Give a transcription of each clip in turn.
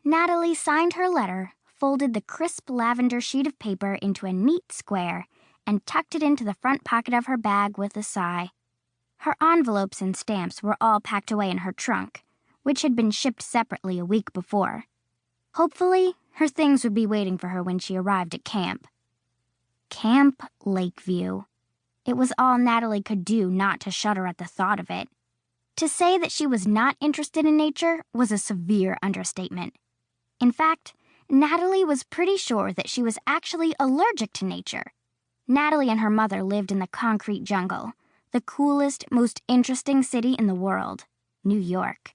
Natalie signed her letter, folded the crisp lavender sheet of paper into a neat square, and tucked it into the front pocket of her bag with a sigh. Her envelopes and stamps were all packed away in her trunk, which had been shipped separately a week before. Hopefully, her things would be waiting for her when she arrived at camp. Camp Lakeview. It was all Natalie could do not to shudder at the thought of it. To say that she was not interested in nature was a severe understatement. In fact, Natalie was pretty sure that she was actually allergic to nature. Natalie and her mother lived in the concrete jungle, the coolest, most interesting city in the world, New York.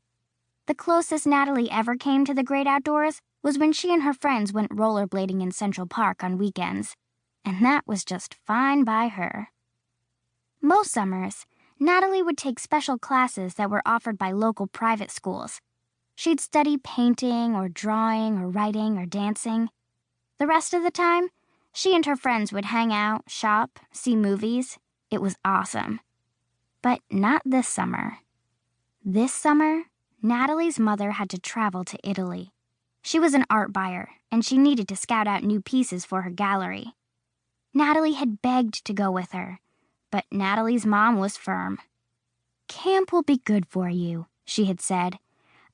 The closest Natalie ever came to the great outdoors was when she and her friends went rollerblading in Central Park on weekends, and that was just fine by her. Most summers, Natalie would take special classes that were offered by local private schools. She'd study painting or drawing or writing or dancing. The rest of the time, she and her friends would hang out, shop, see movies. It was awesome. But not this summer. This summer, Natalie's mother had to travel to Italy. She was an art buyer, and she needed to scout out new pieces for her gallery. Natalie had begged to go with her, but Natalie's mom was firm. "Camp will be good for you," she had said.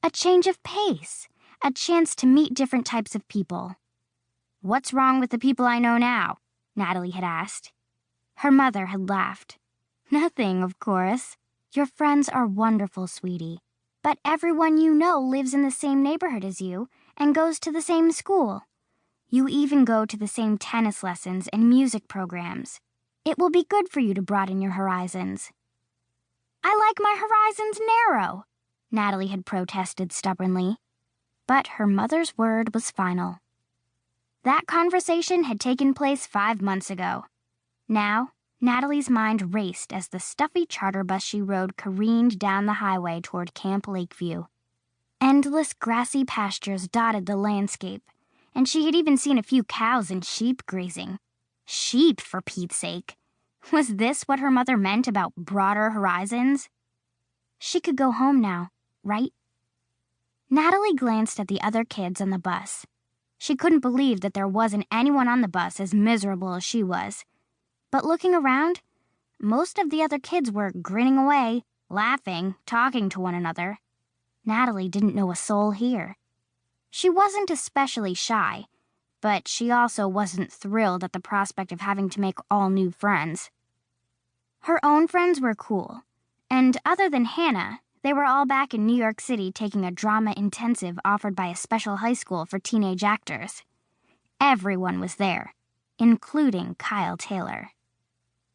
"A change of pace, a chance to meet different types of people." "What's wrong with the people I know now?" Natalie had asked. Her mother had laughed. "Nothing, of course. Your friends are wonderful, sweetie. But everyone you know lives in the same neighborhood as you and goes to the same school. You even go to the same tennis lessons and music programs. It will be good for you to broaden your horizons." "I like my horizons narrow," Natalie had protested stubbornly. But her mother's word was final. That conversation had taken place 5 months ago. Now, Natalie's mind raced as the stuffy charter bus she rode careened down the highway toward Camp Lakeview. Endless grassy pastures dotted the landscape, and she had even seen a few cows and sheep grazing. Sheep, for Pete's sake. Was this what her mother meant about broader horizons? She could go home now, right? Natalie glanced at the other kids on the bus. She couldn't believe that there wasn't anyone on the bus as miserable as she was. But looking around, most of the other kids were grinning away, laughing, talking to one another. Natalie didn't know a soul here. She wasn't especially shy, but she also wasn't thrilled at the prospect of having to make all new friends. Her own friends were cool, and other than Hannah, they were all back in New York City taking a drama intensive offered by a special high school for teenage actors. Everyone was there, including Kyle Taylor.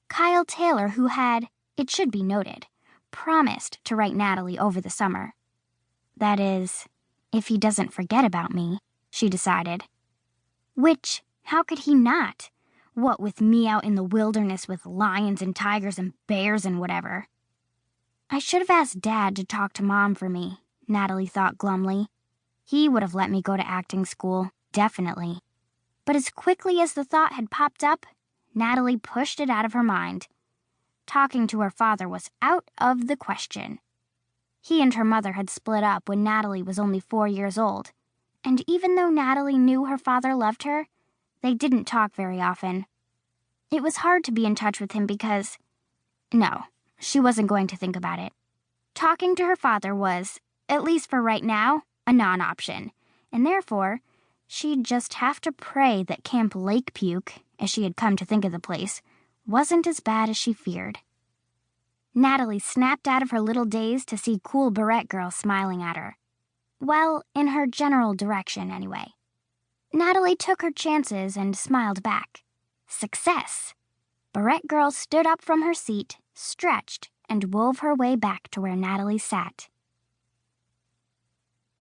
Kyle Taylor, who had, it should be noted, promised to write Natalie over the summer. That is, if he doesn't forget about me, she decided. Which, how could he not? What with me out in the wilderness with lions and tigers and bears and whatever. I should have asked Dad to talk to Mom for me, Natalie thought glumly. He would have let me go to acting school, definitely. But as quickly as the thought had popped up, Natalie pushed it out of her mind. Talking to her father was out of the question. He and her mother had split up when Natalie was only 4 years old, and even though Natalie knew her father loved her, they didn't talk very often. It was hard to be in touch with him because... No, she wasn't going to think about it. Talking to her father was, at least for right now, a non-option, and therefore, she'd just have to pray that Camp Lake-puke, as she had come to think of the place, wasn't as bad as she feared. Natalie snapped out of her little daze to see cool barrette girls smiling at her. Well, in her general direction, anyway. Natalie took her chances and smiled back. Success! Barrette girl stood up from her seat, stretched, and wove her way back to where Natalie sat.